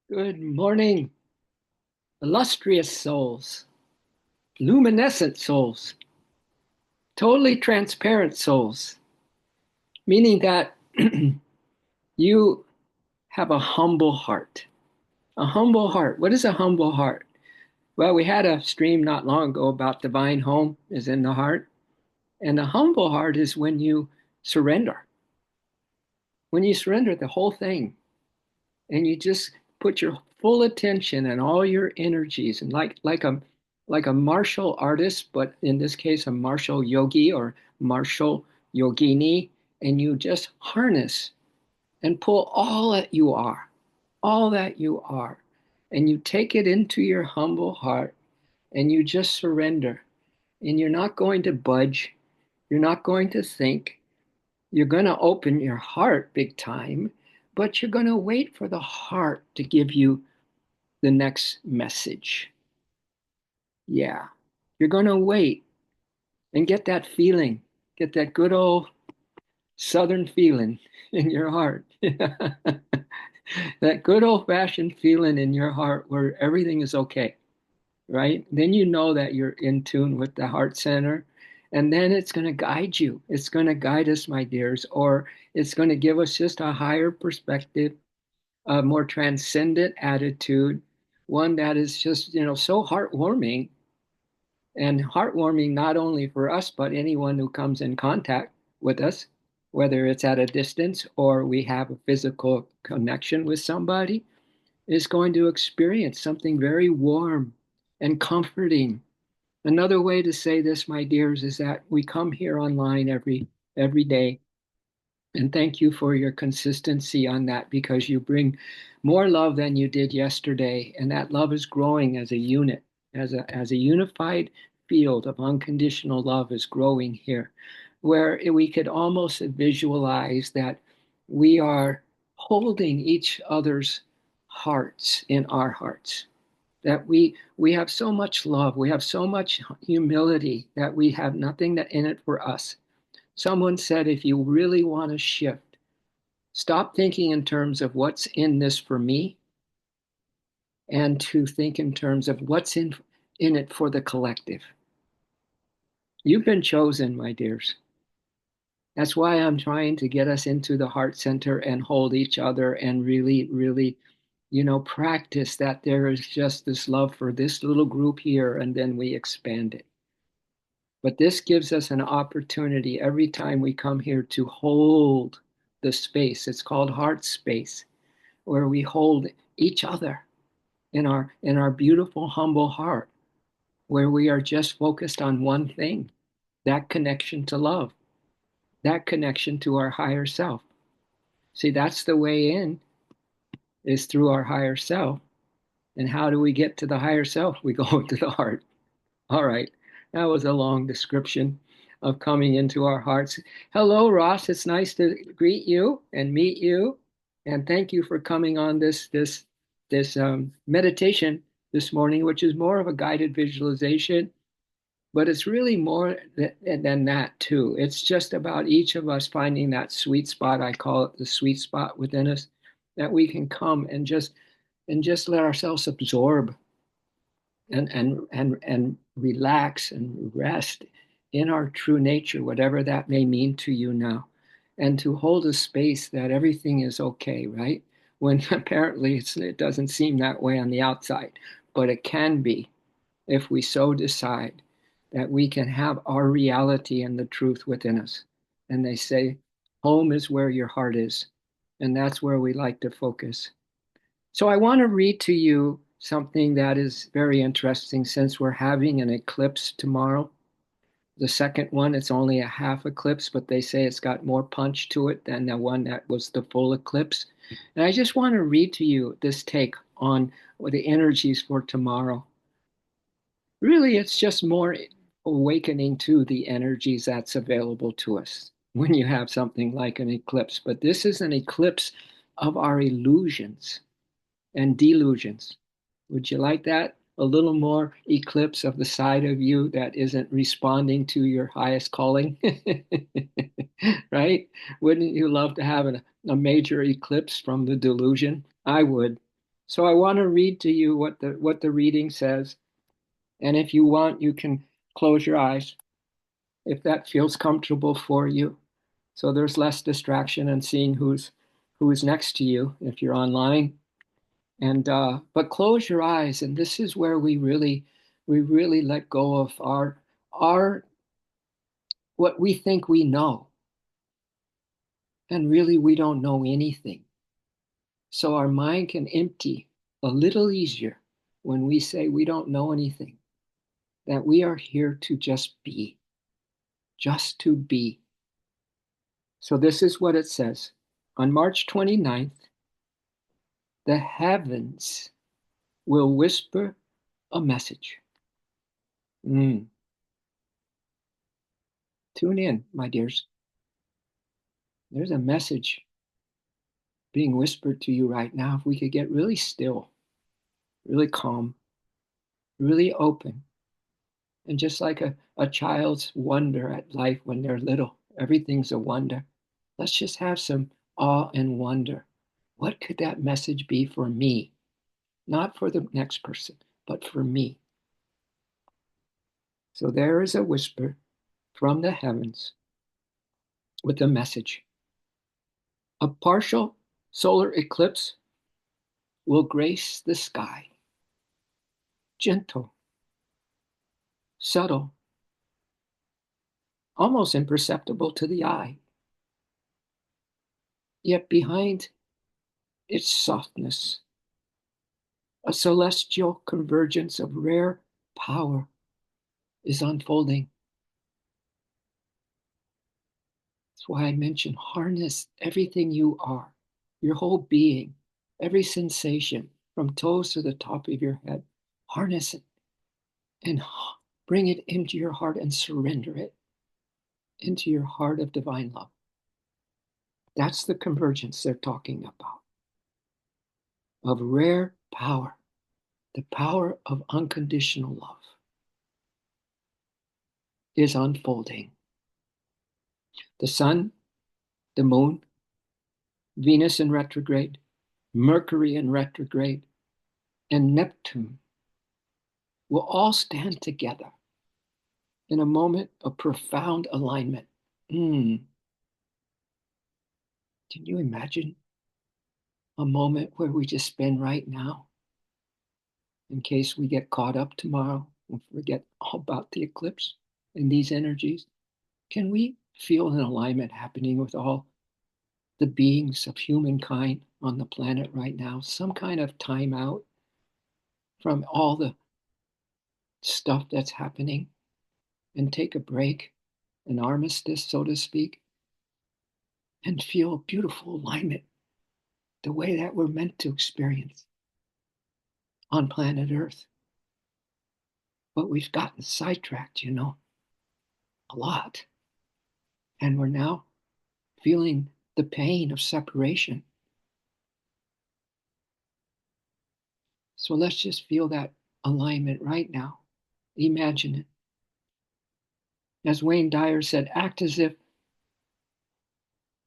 Good morning, illustrious souls, luminescent souls, totally transparent souls, meaning that you have a humble heart. A humble heart. What is a humble heart? Well, we had a stream not long ago about divine home is in the heart. And a humble heart is when you surrender, when you surrender the whole thing and you just put your full attention and all your energies and like a martial artist, but in this case a martial yogi or martial yogini, and you just harness and pull all that you are, and you take it into your humble heart and you just surrender. And you're not going to budge, you're not going to think, you're going to open your heart big time, but you're going to wait for the heart to give you the next message. Yeah. You're going to wait and get that feeling, get that good old Southern feeling in your heart. That good old fashioned feeling in your heart where everything is okay, right? Then you know that you're in tune with the heart center. And then it's going to guide you. It's going to guide us, my dears, or it's going to give us just a higher perspective, a more transcendent attitude, one that is just, so heartwarming and heartwarming not only for us, but anyone who comes in contact with us, whether it's at a distance or we have a physical connection with somebody, is going to experience something very warm and comforting. Another way to say this, my dears, is that we come here online every day. And thank you for your consistency on that because you bring more love than you did yesterday. And that love is growing as a unit, as a unified field of unconditional love is growing here, where we could almost visualize that we are holding each other's hearts in our hearts. That we have so much love, we have so much humility that we have nothing that in it for us. Someone said, if you really want to shift, stop thinking in terms of what's in this for me and to think in terms of what's in it for the collective. You've been chosen, my dears. That's why I'm trying to get us into the heart center and hold each other and really, really, practice that there is just this love for this little group here and then we expand it. But this gives us an opportunity every time we come here to hold the space. It's called heart space, where we hold each other in our beautiful, humble heart, where we are just focused on one thing, that connection to love, that connection to our higher self. See, that's the way in is through our higher self. And how do we get to the higher self? We go to the heart. All right. That was a long description of coming into our hearts. Hello, Ross. It's nice to greet you and meet you. And thank you for coming on this meditation this morning, which is more of a guided visualization, but it's really more than that too. It's just about each of us finding that sweet spot. I call it the sweet spot within us that we can come and just let ourselves absorb and relax and rest in our true nature, whatever that may mean to you now, and to hold a space that everything is okay, right? When apparently it doesn't seem that way on the outside, but it can be if we so decide that we can have our reality and the truth within us. And they say, home is where your heart is, and that's where we like to focus. So I want to read to you something that is very interesting since we're having an eclipse tomorrow. The second one, it's only a half eclipse, but they say it's got more punch to it than the one that was the full eclipse. And I just want to read to you this take on the energies for tomorrow. Really, it's just more awakening to the energies that's available to us when you have something like an eclipse. But this is an eclipse of our illusions and delusions. Would you like that? A little more eclipse of the side of you that isn't responding to your highest calling? Right? Wouldn't you love to have a major eclipse from the delusion? I would. So I want to read to you what the reading says. And if you want, you can close your eyes if that feels comfortable for you. So there's less distraction and seeing who's next to you if you're online. And but close your eyes, and this is where we really let go of our what we think we know, and really we don't know anything. So our mind can empty a little easier when we say we don't know anything, that we are here to just be, just to be. So this is what it says. On March 29th, the heavens will whisper a message. Mm. Tune in, my dears. There's a message being whispered to you right now. If we could get really still, really calm, really open, and just like a child's wonder at life when they're little, everything's a wonder. Let's just have some awe and wonder. What could that message be for me? Not for the next person, but for me. So there is a whisper from the heavens with a message. A partial solar eclipse will grace the sky. Gentle, subtle, almost imperceptible to the eye. Yet behind its softness, a celestial convergence of rare power is unfolding. That's why I mention harness everything you are, your whole being, every sensation from toes to the top of your head. Harness it and bring it into your heart and surrender it into your heart of divine love. That's the convergence they're talking about of rare power, the power of unconditional love is unfolding. The sun, the moon, Venus in retrograde, Mercury in retrograde, and Neptune will all stand together in a moment of profound alignment. Can you imagine a moment where we just spend right now in case we get caught up tomorrow and forget all about the eclipse and these energies? Can we feel an alignment happening with all the beings of humankind on the planet right now? Some kind of time out from all the stuff that's happening and take a break, an armistice, so to speak, and feel beautiful alignment the way that we're meant to experience on planet Earth. But we've gotten sidetracked, a lot. And we're now feeling the pain of separation. So let's just feel that alignment right now. Imagine it. As Wayne Dyer said, act as if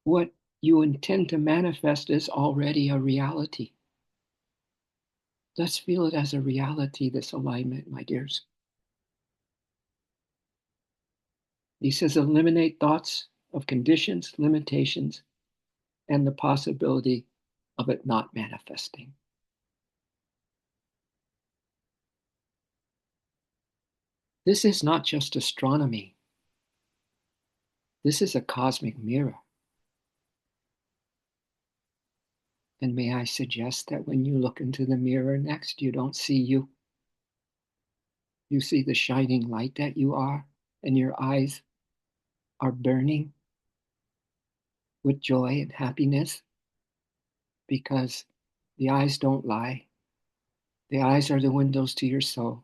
what you intend to manifest is already a reality. Let's feel it as a reality, this alignment, my dears. He says, eliminate thoughts of conditions, limitations, and the possibility of it not manifesting. This is not just astronomy. This is a cosmic mirror. And may I suggest that when you look into the mirror next, you don't see you. You see the shining light that you are, and your eyes are burning with joy and happiness because the eyes don't lie. The eyes are the windows to your soul.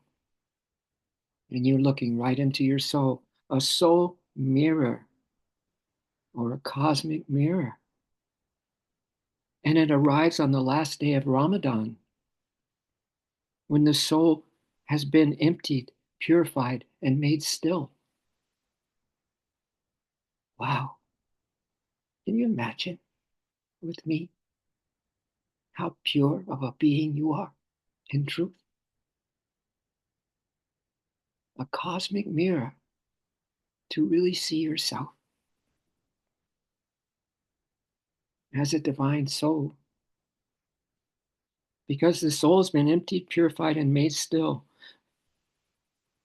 And you're looking right into your soul, a soul mirror or a cosmic mirror. And it arrives on the last day of Ramadan when the soul has been emptied, purified, and made still. Wow. Can you imagine with me how pure of a being you are in truth. A cosmic mirror to really see yourself as a divine soul. Because the soul has been emptied, purified, and made still.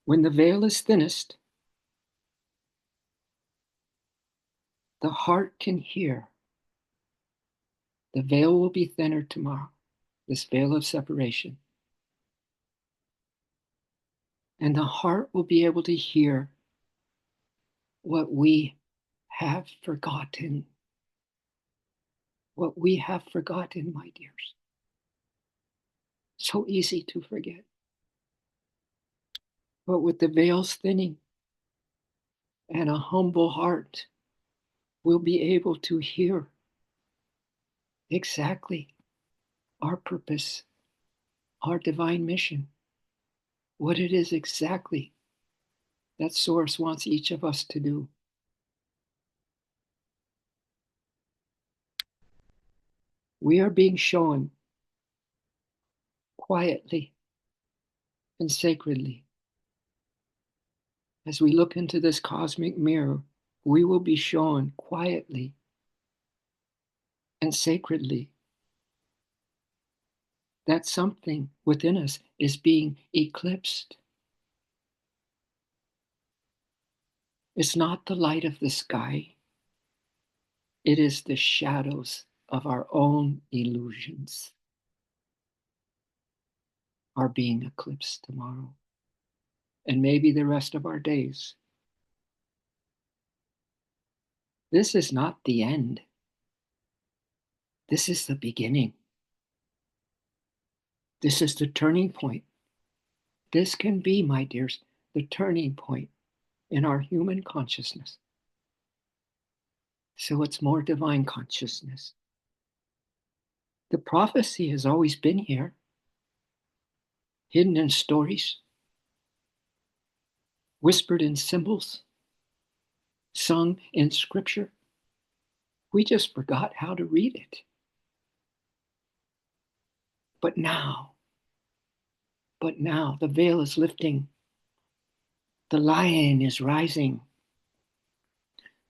When the veil is thinnest, the heart can hear. The veil will be thinner tomorrow, this veil of separation. And the heart will be able to hear what we have forgotten. What we have forgotten, my dears. So easy to forget. But with the veils thinning and a humble heart, we'll be able to hear exactly our purpose, our divine mission, what it is exactly that Source wants each of us to do. We are being shown quietly and sacredly. As we look into this cosmic mirror, we will be shown quietly and sacredly that something within us is being eclipsed. It's not the light of the sky, it is the shadows of our own illusions are being eclipsed tomorrow, and maybe the rest of our days. This is not the end. This is the beginning. This is the turning point. This can be, my dears, the turning point in our human consciousness. So it's more divine consciousness. The prophecy has always been here, hidden in stories, whispered in symbols, sung in scripture. We just forgot how to read it. But now, the veil is lifting. The lion is rising.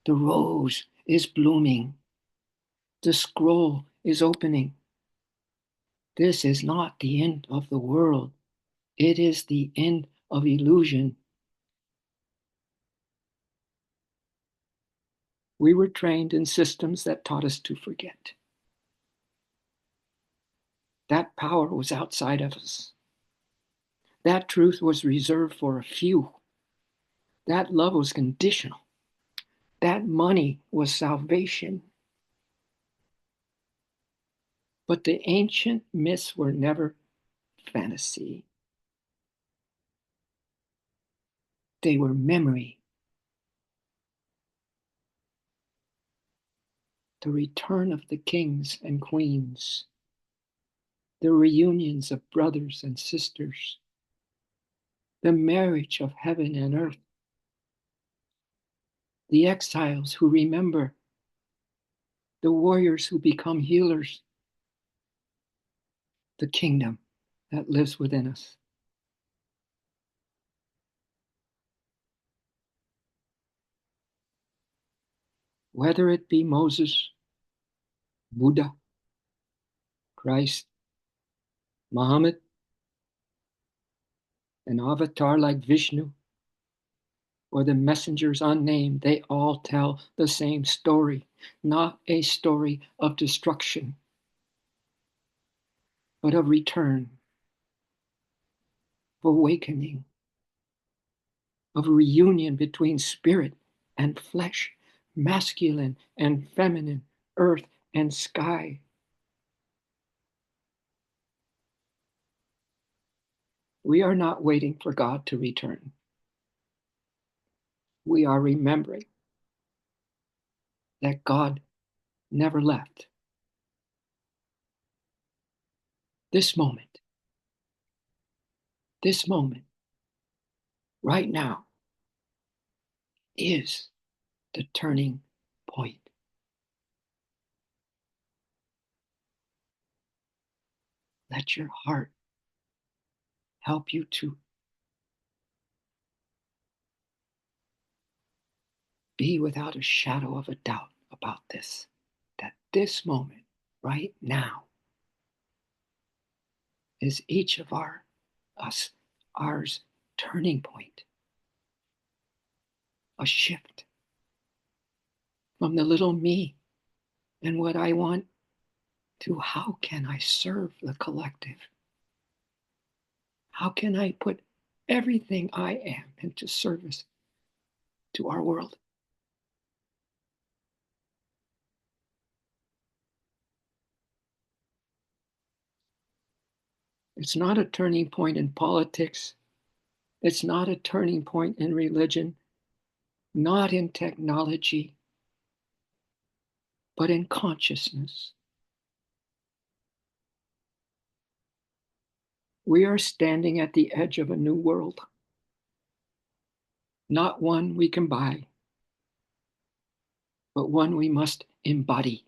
The rose is blooming. The scroll is opening. This is not the end of the world. It is the end of illusion. We were trained in systems that taught us to forget. That power was outside of us. That truth was reserved for a few. That love was conditional. That money was salvation. But the ancient myths were never fantasy. They were memory. The return of the kings and queens. The reunions of brothers and sisters. The marriage of heaven and earth. The exiles who remember. The warriors who become healers. The kingdom that lives within us. Whether it be Moses, Buddha, Christ, Muhammad, an avatar like Vishnu, or the messengers unnamed, they all tell the same story, not a story of destruction, but of return, of awakening, of a reunion between spirit and flesh, masculine and feminine, earth and sky. We are not waiting for God to return. We are remembering that God never left. This moment, right now, is the turning point. Let your heart help you to be without a shadow of a doubt about this, that this moment, right now, is each of us, ours turning point, a shift from the little me and what I want to how can I serve the collective? How can I put everything I am into service to our world? It's not a turning point in politics. It's not a turning point in religion, not in technology, but in consciousness. We are standing at the edge of a new world, not one we can buy, but one we must embody.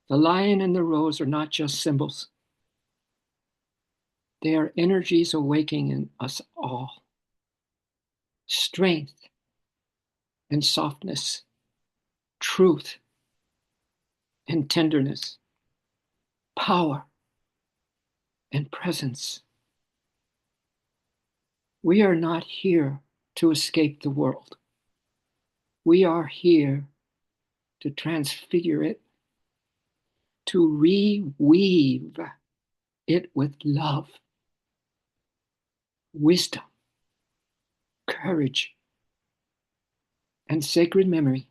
The lion and the rose are not just symbols, they are energies awakening in us all. Strength and softness, truth and tenderness, power and presence. We are not here to escape the world. We are here to transfigure it, to reweave it with love, wisdom, courage, and sacred memory.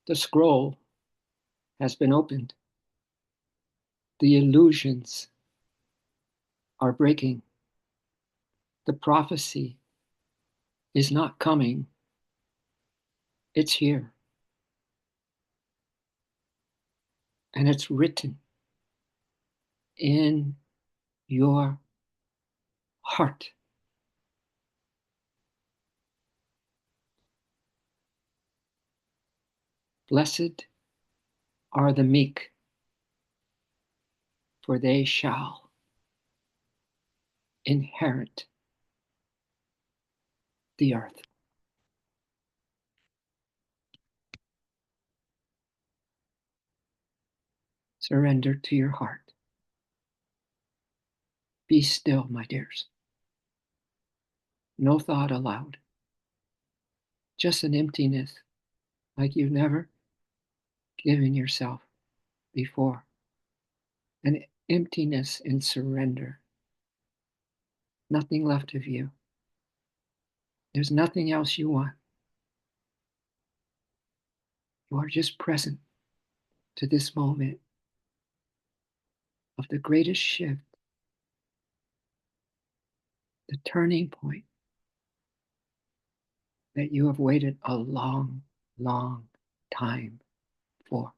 The scroll has been opened. The illusions are breaking. The prophecy is not coming, it's here. And it's written in your heart. Blessed are the meek, for they shall inherit the earth. Surrender to your heart. Be still, my dears. No thought allowed. Just an emptiness like you've never given yourself before. An emptiness in surrender. Nothing left of you. There's nothing else you want. You are just present to this moment of the greatest shift, the turning point that you have waited a long, long time for.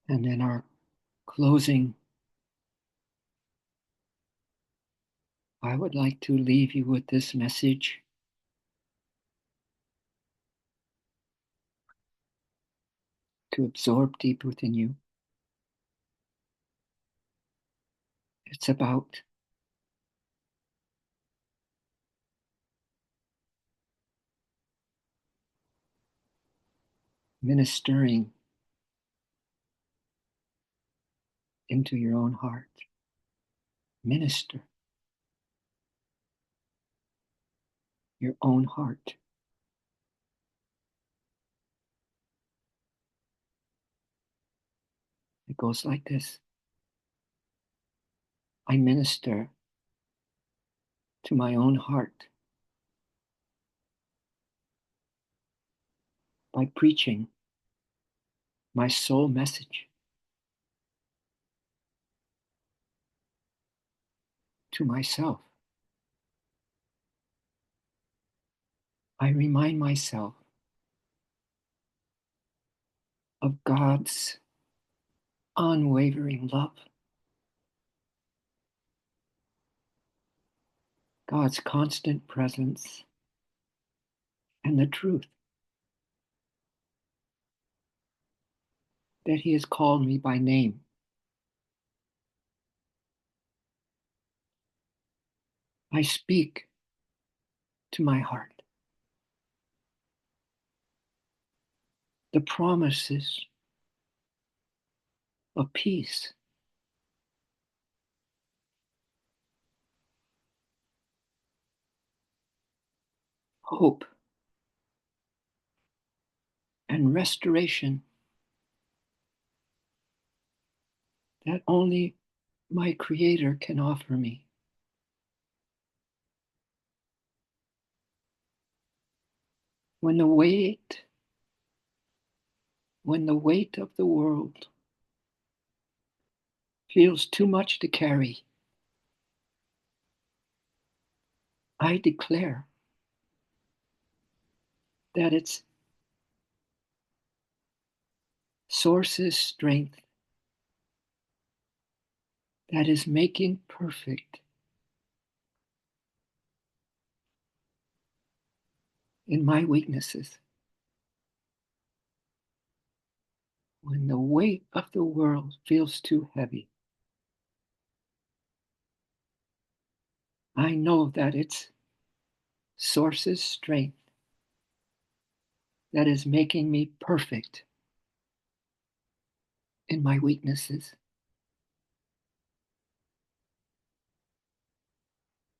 And in our closing, I would like to leave you with this message to absorb deep within you. It's about ministering into your own heart. Minister your own heart. It goes like this. I minister to my own heart by preaching my soul message to myself. I remind myself of God's unwavering love, God's constant presence, and the truth that He has called me by name. I speak to my heart the promises of peace, hope, and restoration that only my Creator can offer me. When the weight, when the weight of the world feels too much to carry, I declare that its source's strength that is making perfect in my weaknesses. When the weight of the world feels too heavy, I know that its source's strength that is making me perfect in my weaknesses.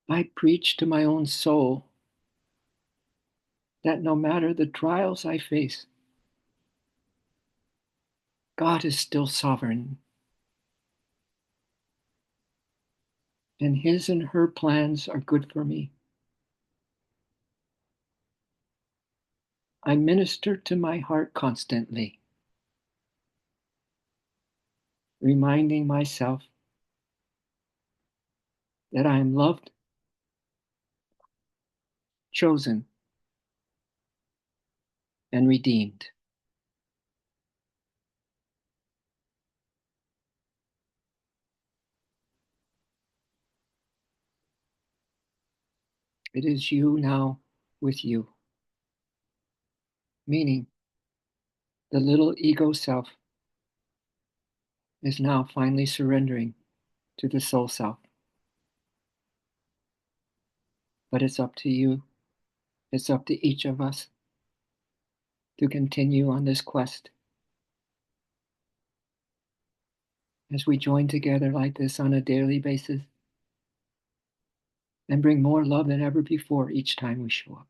I preach to my own soul that no matter the trials I face, God is still sovereign, and His and her plans are good for me. I minister to my heart constantly, reminding myself that I am loved, chosen, and redeemed. It is you now with you, meaning the little ego self is now finally surrendering to the soul self. But it's up to you, it's up to each of us to continue on this quest as we join together like this on a daily basis and bring more love than ever before each time we show up.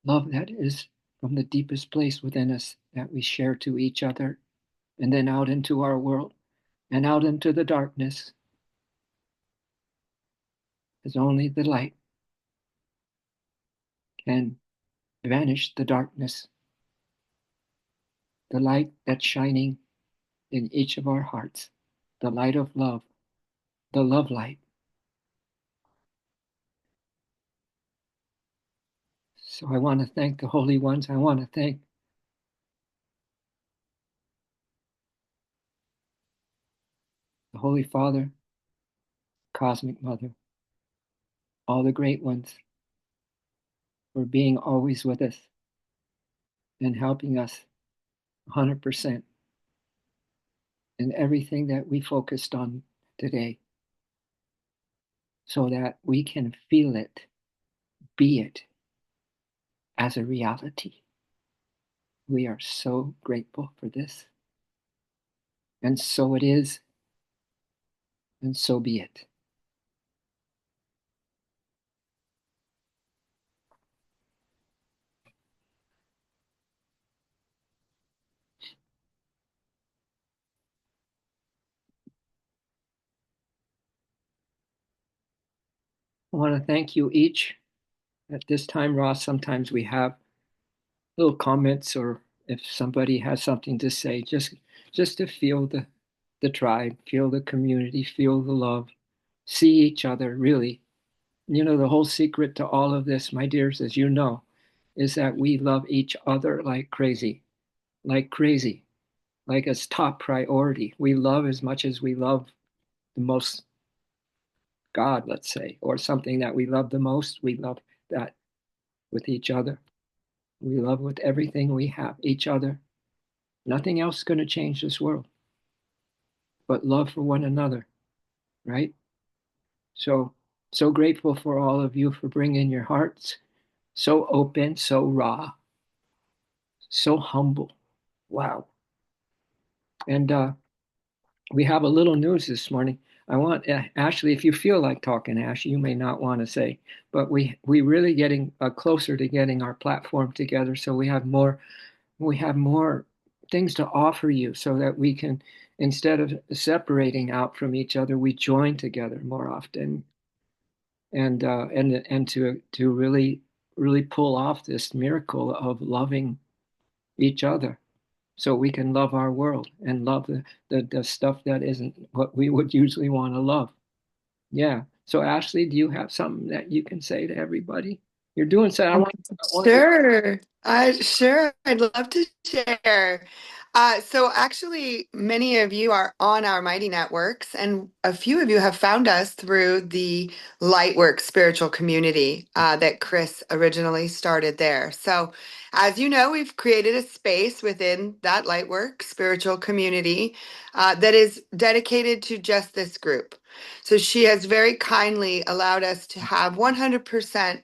Love that is from the deepest place within us that we share to each other and then out into our world and out into the darkness as only the light can banish the darkness, the light that's shining in each of our hearts, the light of love, the love light. So I want to thank the holy ones. I want to thank the Holy Father, Cosmic Mother, all the great ones for being always with us and helping us 100% in everything that we focused on today so that we can feel it, be it as a reality. We are so grateful for this. And so it is, and so be it. I want to thank you each. At this time, Ross, sometimes we have little comments, or if somebody has something to say, just to feel the tribe, feel the community, feel the love, see each other really. You know, the whole secret to all of this, my dears, as you know, is that we love each other like crazy, like it's top priority. We love as much as we love the most God, let's say, or something that we love the most. We love that with each other. We love with everything we have, each other. Nothing else is going to change this world but love for one another, right? So, so grateful for all of you for bringing your hearts so open, so raw, so humble. Wow. And we have a little news this morning. I want Ashley, if you feel like talking, Ashley, you may not want to say, but we really getting closer to getting our platform together, so we have more things to offer you, so that we can, instead of separating out from each other, we join together more often, and to really pull off this miracle of loving each other so we can love our world and love the stuff that isn't what we would usually want to love. Yeah. So Ashley, do you have something that you can say to everybody? You're doing so. I want you. Sure. Sure. I'd love to share. So actually, many of you are on our Mighty Networks, and a few of you have found us through the Lightwork spiritual community that Chris originally started there. So, as you know, we've created a space within that Lightwork spiritual community that is dedicated to just this group. So she has very kindly allowed us to have 100%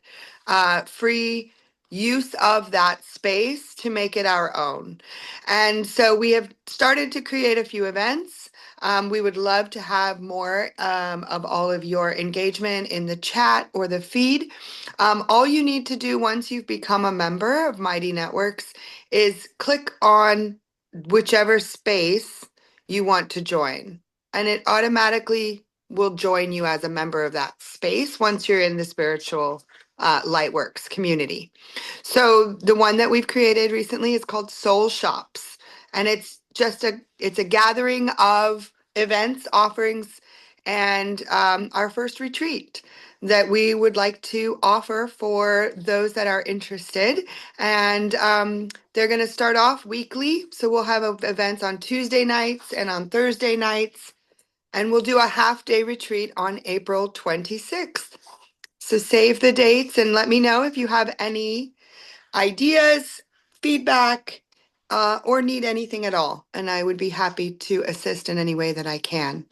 free use of that space to make it our own. And so we have started to create a few events. We would love to have more of all of your engagement in the chat or the feed. All you need to do once you've become a member of Mighty Networks is click on whichever space you want to join, and it automatically will join you as a member of that space once you're in the spiritual Lightworks community. So the one that we've created recently is called Soul Shops, and it's a gathering of events, offerings, and our first retreat that we would like to offer for those that are interested. And they're going to start off weekly, so we'll have events on Tuesday nights and on Thursday nights, and we'll do a half-day retreat on April 26th. So save the dates and let me know if you have any ideas, feedback, or need anything at all. And I would be happy to assist in any way that I can.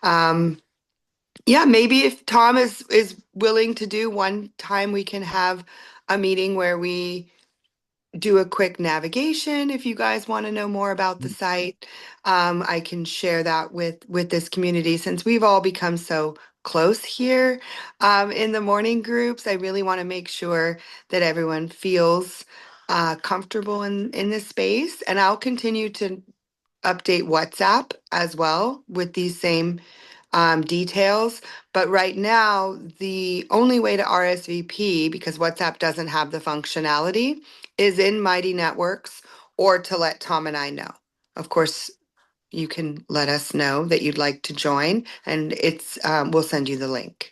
Um, yeah, maybe if Tom is willing to do one time, we can have a meeting where we do a quick navigation. If you guys want to know more about the site, I can share that with this community, since we've all become so close here in the morning groups. I really want to make sure that everyone feels comfortable in this space, and I'll continue to update WhatsApp as well with these same details. But right now, the only way to RSVP, because WhatsApp doesn't have the functionality, is in Mighty Networks or to let Tom and I know. Of course, you can let us know that you'd like to join, and we'll send you the link.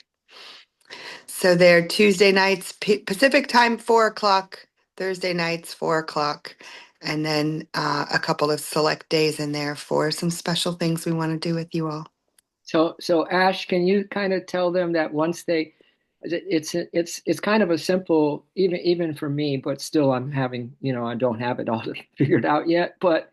So they're Tuesday nights, Pacific time, 4 o'clock, Thursday nights, 4 o'clock, and then a couple of select days in there for some special things we want to do with you all. So Ash, can you kind of tell them that once they, it's kind of a simple, even for me, but still I'm having, I don't have it all figured out yet, but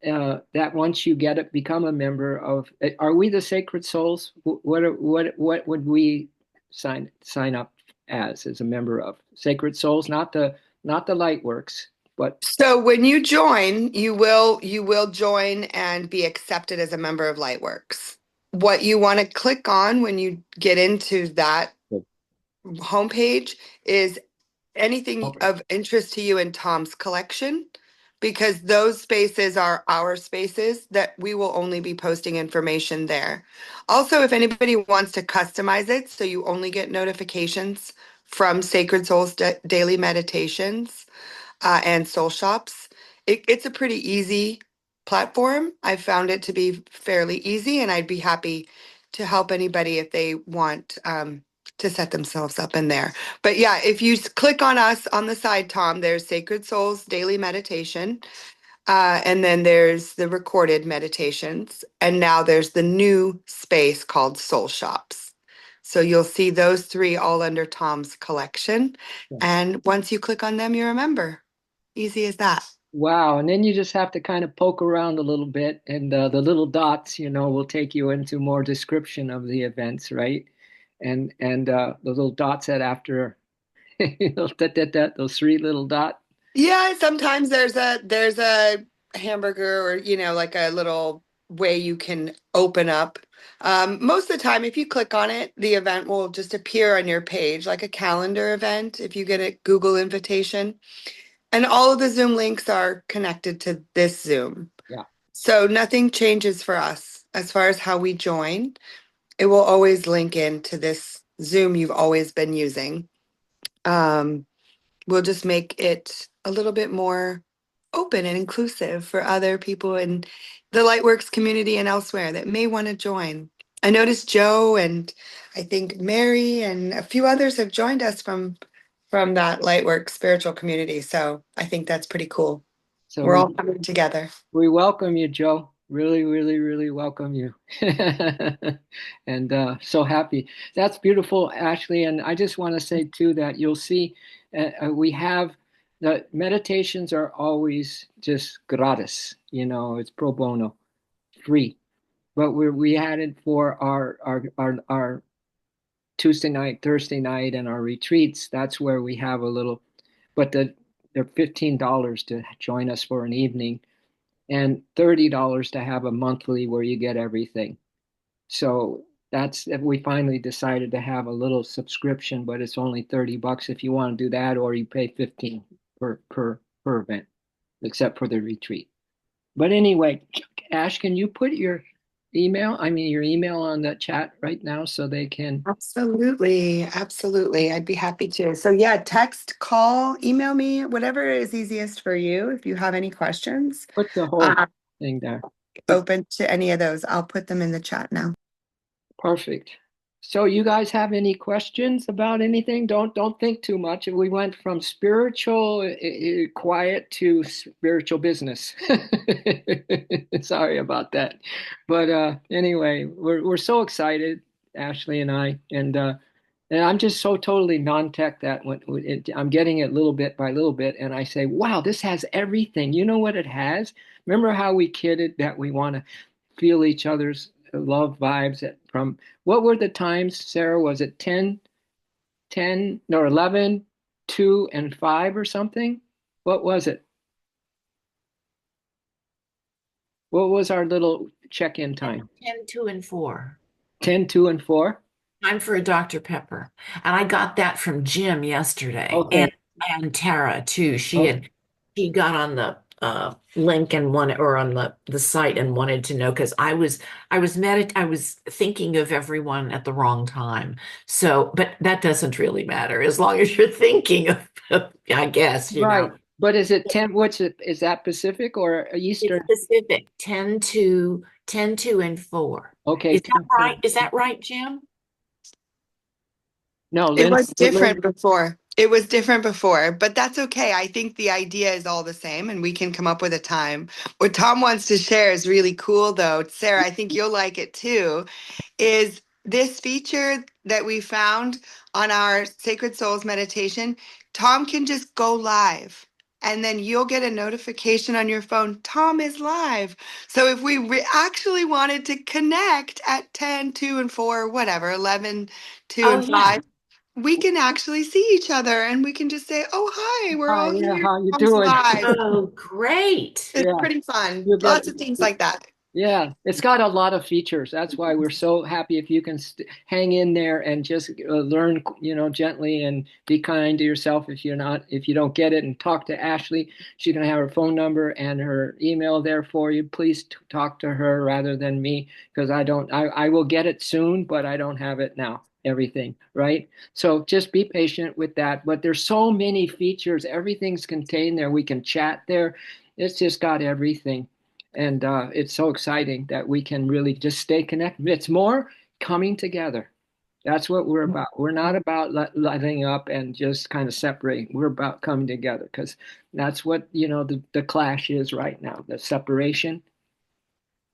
that once you get it, become a member of, are we the Sacred Souls? What would we sign up as a member of Sacred Souls? Not the Lightworks, but So when you join, you will join and be accepted as a member of Lightworks. What you want to click on when you get into that homepage is anything okay. of interest to you in Tom's collection, because those spaces are our spaces that we will only be posting information there. Also, if anybody wants to customize it so you only get notifications from Sacred Souls Daily Meditations, and soul shops. It's a pretty easy platform. I found it to be fairly easy, and I'd be happy to help anybody if they want to set themselves up in there. But yeah, if you click on us on the side, Tom, there's Sacred Souls Daily Meditation. And then there's the recorded meditations. And now there's the new space called Soul Shops. So you'll see those three all under Tom's collection. And once you click on them, you're a member. Easy as that. Wow. And then you just have to kind of poke around a little bit, and the little dots, will take you into more description of the events, right? And the little dots that after, those three little dots. Yeah, sometimes there's a hamburger or like a little way you can open up. Most of the time, if you click on it, the event will just appear on your page, like a calendar event if you get a Google invitation. And all of the Zoom links are connected to this Zoom. Yeah. So nothing changes for us as far as how we join. It will always link in to this Zoom you've always been using. Um, we'll just make it a little bit more open and inclusive for other people in the Lightworks community and elsewhere that may want to join. I noticed Joe and I think Mary and a few others have joined us from that Lightworks spiritual community. So I think that's pretty cool. So We're we all coming together. we welcome you, Joe. Really, really, really welcome you. And so happy. That's beautiful, Ashley. And I just want to say too that you'll see we have the meditations are always just gratis, it's pro bono, free. But we had it for our Tuesday night, Thursday night, and our retreats. That's where we have a little, but they're $15 to join us for an evening, and $30 to have a monthly where you get everything. So that's we finally decided to have a little subscription, but it's only $30 if you want to do that, or you pay 15 per event, except for the retreat. But anyway, Ash, can you put your email on the chat right now so they can Absolutely. Absolutely. I'd be happy to. So, yeah, text, call, email me, whatever is easiest for you. If you have any questions, put the whole uh, thing there? But open to any of those. I'll put them in the chat now. perfect. So you guys have any questions about anything? Don't think too much. We went from spiritual quiet to spiritual business. Sorry about that. But anyway, we're so excited, Ashley and I, and I'm just so totally non-tech that I'm getting it little bit by little bit, and I say, "Wow, this has everything." You know what it has? Remember how we kidded that we want to feel each other's love vibes from what were the times, Sarah? Was it 10, 10, no, 11, 2, and 5 or something? What was it? What was our little check-in time? 10, 2, and 4. 10, 2, and 4? Time for a Dr. Pepper. And I got that from Jim yesterday. Okay. And Tara too. Okay. She got on the link and wanted or on the site and wanted to know because I was thinking of everyone at the wrong time. So, but that doesn't really matter as long as you're thinking of I guess, Right. But is it 10? What's it? Is that Pacific or It's Eastern? Pacific, 10 to 10, 2, and 4. Okay. Is that 10. right? Is that right, Jim? No, It Lynn, was different before. It was different before, but that's okay. I think the idea is all the same and we can come up with a time. What Tom wants to share is really cool, though. Sarah, I think you'll like it too. Is this feature that we found on our Sacred Souls meditation. Tom can just go live and then you'll get a notification on your phone. Tom is live. So if we actually wanted to connect at 10, 2, and 4, whatever, 11, 2, Oh and yeah. 5, we can actually see each other and we can just say, oh, hi, we're Hi, all yeah, here. how you Tom's doing? live. Oh, great. It's Yeah, pretty fun. you'll get Lots of things like that. yeah, it's got a lot of features. That's why we're so happy if you can hang in there and just learn, gently and be kind to yourself if you don't get it, and talk to Ashley. She's gonna have her phone number and her email there for you. Please talk to her rather than me because I don't. I will get it soon, but I don't have it now. Everything, right? So just be patient with that. But there's so many features. Everything's contained there. We can chat there. It's just got everything. And it's so exciting that we can really just stay connected. It's more coming together. That's what we're about. We're not about letting up and just kind of separating. We're about coming together because that's what, the clash is right now, the separation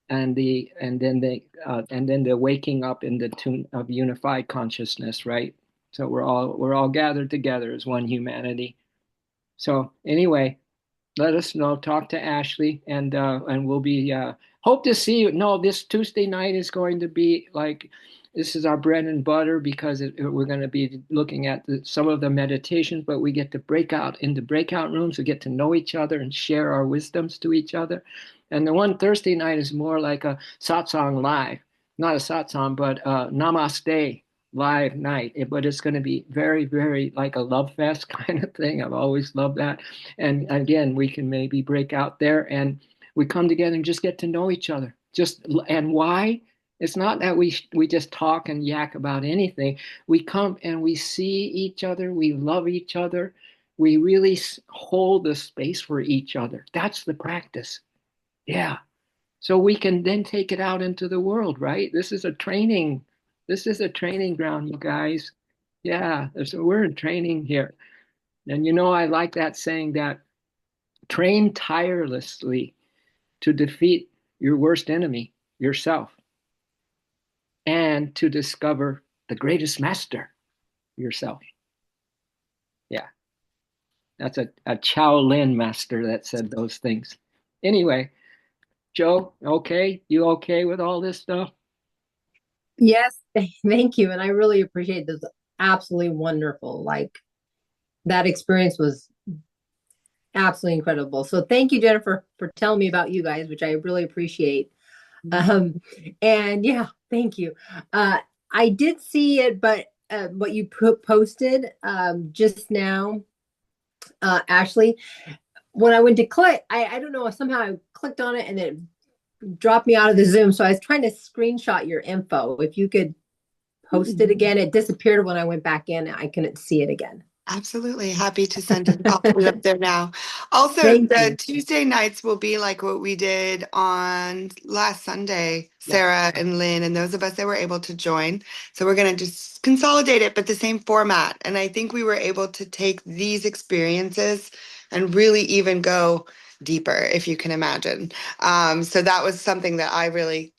and then the waking up in the tune of unified consciousness, right? So we're all gathered together as one humanity. So anyway, let us know. Talk to Ashley, and we'll be hope to see you. No, this Tuesday night is going to be like this is our bread and butter because we're going to be looking at some of the meditations, but we get to break out into breakout rooms. We get to know each other and share our wisdoms to each other. And the one Thursday night is more like a satsang live, not a satsang, but namaste live night. But it's going to be very, very like a love fest kind of thing. I've always loved that. And again, we can maybe break out there and we come together and just get to know each other. And why? It's not that we just talk and yak about anything. We come and we see each other. We love each other. We really hold the space for each other. That's the practice. Yeah. So we can then take it out into the world, right? This is a training. This is a training ground, you guys. Yeah. So we're in training here. And I like that saying that train tirelessly to defeat your worst enemy, yourself, and to discover the greatest master, yourself. Yeah, that's a Chow Lin master that said those things. Anyway, Joe, okay? You okay with all this stuff? Yes, thank you. And I really appreciate this. Absolutely wonderful. Like that experience was absolutely incredible. So thank you, Jennifer, for telling me about you guys, which I really appreciate. Um, and yeah, thank you. I did see it, but what you posted just now, Ashley, when I went to click, I don't know, somehow I clicked on it and it dropped me out of the Zoom. So I was trying to screenshot your info. If you could post it again, it disappeared when I went back in. I couldn't see it again. Absolutely. Happy to send it. I'll put it up there now. Also, Thank the you. Tuesday nights will be like what we did on last Sunday, Yeah, Sarah and Lynn, and those of us that were able to join. So we're going to just consolidate it, but the same format. And I think we were able to take these experiences and really even go deeper, if you can imagine. So that was something that I really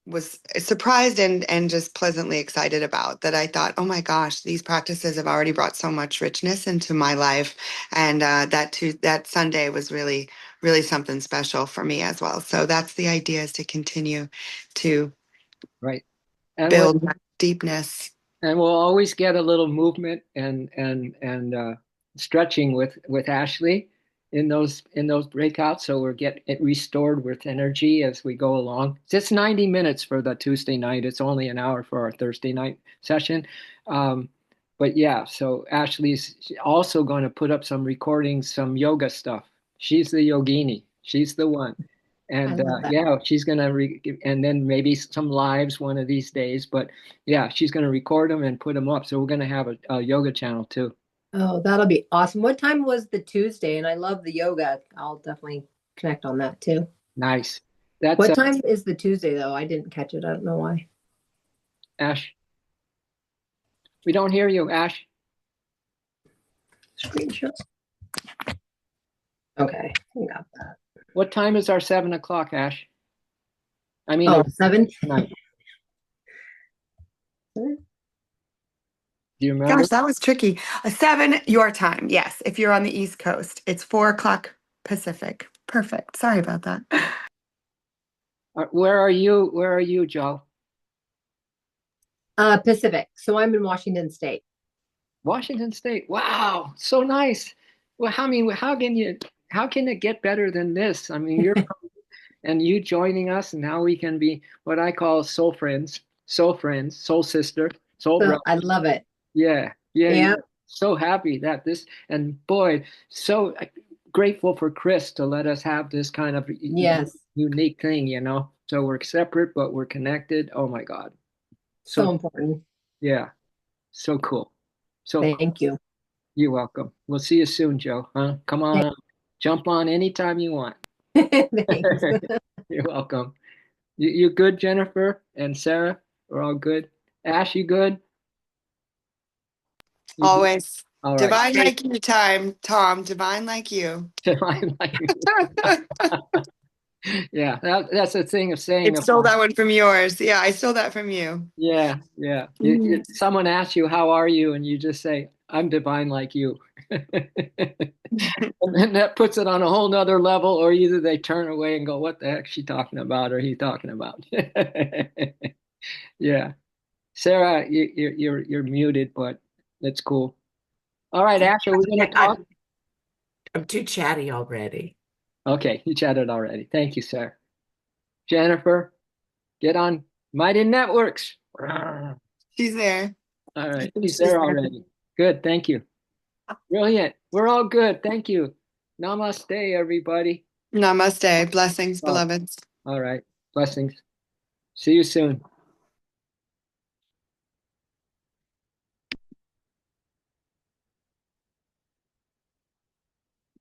was surprised and just pleasantly excited about, that I thought, oh my gosh, these practices have already brought so much richness into my life, and that Sunday was really something special for me as well. So that's the idea, is to continue to right. And what build that deepness. and we'll always get a little movement and stretching with Ashley in those breakouts, so we're get it restored with energy as we go along. It's 90 minutes for the Tuesday night. It's only an hour for our Thursday night session. Um, but yeah, so Ashley's also going to put up some recordings, some yoga stuff. She's the yogini. She's the one. I And love that. yeah, she's gonna and then maybe some lives one of these days. But yeah, she's gonna record them and put them up. So we're gonna have a yoga channel too. Oh, that'll be awesome. What time was the Tuesday? And I love the yoga. I'll definitely connect on that too. Nice. That's What time is the Tuesday though? I didn't catch it. I don't know why. Ash. We don't hear you, Ash. screenshot. Okay, we got that. What time is our 7 o'clock, Ash? I mean, Oh, our 7. night. Do you remember? Gosh, that was tricky. 7 your time. Yes, if you're on the East Coast, it's 4 o'clock Pacific. Perfect. Sorry about that. Where are you? Where are you, Joe? Pacific. So I'm in Washington State. Washington State. Wow, so nice. Well, I mean, how can it get better than this? I mean, and you joining us, and now we can be what I call soul friends, soul sister, soul So brother. I love it. Yeah, yeah, Yeah. yeah. So happy that this, and boy, so grateful for Chris to let us have this kind of Yes. unique thing, you know. So we're separate, but we're connected. Oh my God. So So important. yeah, so cool. So cool. Thank you. You're welcome. We'll see you soon, Joe. Huh? Come on, jump on anytime you want. Thanks. You're welcome. You good, Jennifer and Sarah? We're all good. Ash, you good? You good? Always All right. divine Great. like you time, Tom. Divine like you. I like Yeah, that's the thing of saying It stole about, that one from yours. Yeah, I stole that from you. yeah, yeah. Mhm. Someone asks you, how are you? And you just say, I'm divine like you. And then that puts it on a whole nother level, or either they turn away and go, what the heck is she talking about, or he talking about? Yeah. Sarah, you're muted, but that's cool. All right, Ash, are we going to talk? I'm too chatty already. Okay, you chatted already. Thank you, sir. Jennifer, get on Mighty Networks. All She's there. right, he's She's there there. already. Good, thank you. Brilliant. We're all good. Thank you. Namaste, everybody. Namaste. Blessings, Oh, beloveds. all right. Blessings. See you soon.